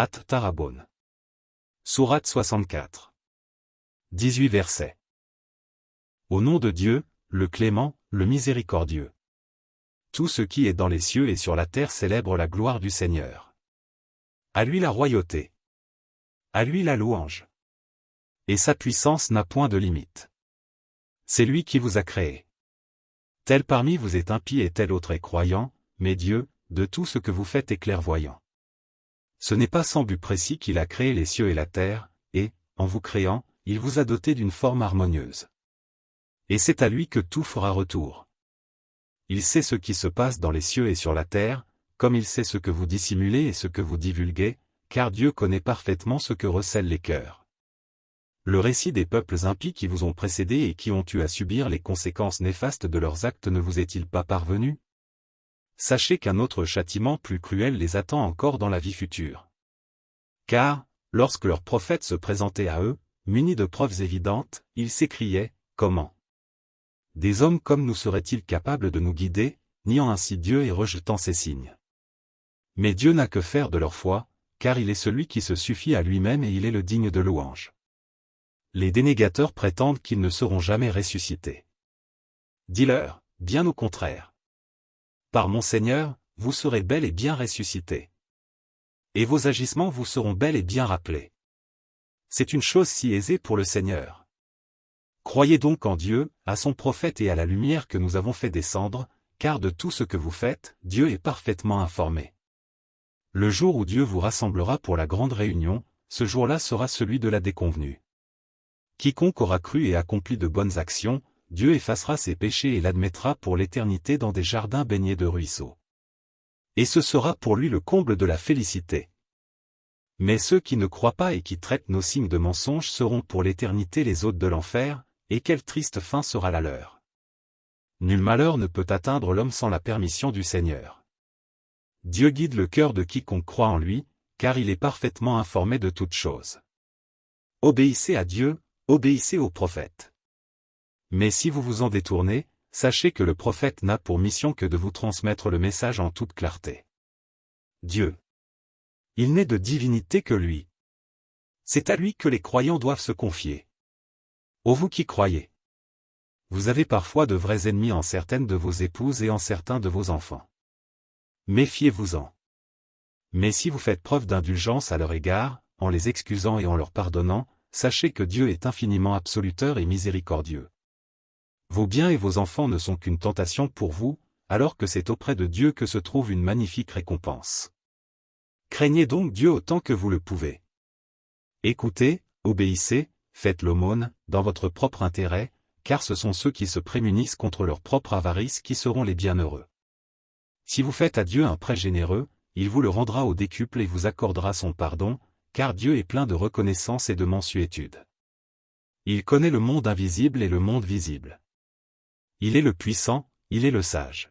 At Tarabon. Sourate 64. 18 versets. Au nom de Dieu, le clément, le miséricordieux. Tout ce qui est dans les cieux et sur la terre célèbre la gloire du Seigneur. À lui la royauté. À lui la louange. Et sa puissance n'a point de limite. C'est lui qui vous a créé. Tel parmi vous est impie et tel autre est croyant, mais Dieu, de tout ce que vous faites est clairvoyant. Ce n'est pas sans but précis qu'il a créé les cieux et la terre, et, en vous créant, il vous a doté d'une forme harmonieuse. Et c'est à lui que tout fera retour. Il sait ce qui se passe dans les cieux et sur la terre, comme il sait ce que vous dissimulez et ce que vous divulguez, car Dieu connaît parfaitement ce que recèlent les cœurs. Le récit des peuples impies qui vous ont précédés et qui ont eu à subir les conséquences néfastes de leurs actes ne vous est-il pas parvenu? Sachez qu'un autre châtiment plus cruel les attend encore dans la vie future. Car, lorsque leurs prophètes se présentaient à eux, munis de preuves évidentes, ils s'écriaient, « Comment? Des hommes comme nous seraient-ils capables de nous guider, niant ainsi Dieu et rejetant ses signes? » Mais Dieu n'a que faire de leur foi, car il est celui qui se suffit à lui-même et il est le digne de louange. Les dénégateurs prétendent qu'ils ne seront jamais ressuscités. Dis-leur, bien au contraire. Par mon Seigneur, vous serez bel et bien ressuscités. Et vos agissements vous seront bel et bien rappelés. C'est une chose si aisée pour le Seigneur. Croyez donc en Dieu, à son prophète et à la lumière que nous avons fait descendre, car de tout ce que vous faites, Dieu est parfaitement informé. Le jour où Dieu vous rassemblera pour la grande réunion, ce jour-là sera celui de la déconvenue. Quiconque aura cru et accompli de bonnes actions, Dieu effacera ses péchés et l'admettra pour l'éternité dans des jardins baignés de ruisseaux. Et ce sera pour lui le comble de la félicité. Mais ceux qui ne croient pas et qui traitent nos signes de mensonges seront pour l'éternité les hôtes de l'enfer, et quelle triste fin sera la leur. Nul malheur ne peut atteindre l'homme sans la permission du Seigneur. Dieu guide le cœur de quiconque croit en lui, car il est parfaitement informé de toutes choses. Obéissez à Dieu, obéissez aux prophètes. Mais si vous vous en détournez, sachez que le prophète n'a pour mission que de vous transmettre le message en toute clarté. Dieu. Il n'est de divinité que lui. C'est à lui que les croyants doivent se confier. Ô vous qui croyez. Vous avez parfois de vrais ennemis en certaines de vos épouses et en certains de vos enfants. Méfiez-vous-en. Mais si vous faites preuve d'indulgence à leur égard, en les excusant et en leur pardonnant, sachez que Dieu est infiniment absoluteur et miséricordieux. Vos biens et vos enfants ne sont qu'une tentation pour vous, alors que c'est auprès de Dieu que se trouve une magnifique récompense. Craignez donc Dieu autant que vous le pouvez. Écoutez, obéissez, faites l'aumône, dans votre propre intérêt, car ce sont ceux qui se prémunissent contre leur propre avarice qui seront les bienheureux. Si vous faites à Dieu un prêt généreux, il vous le rendra au décuple et vous accordera son pardon, car Dieu est plein de reconnaissance et de mansuétude. Il connaît le monde invisible et le monde visible. Il est le puissant, il est le sage.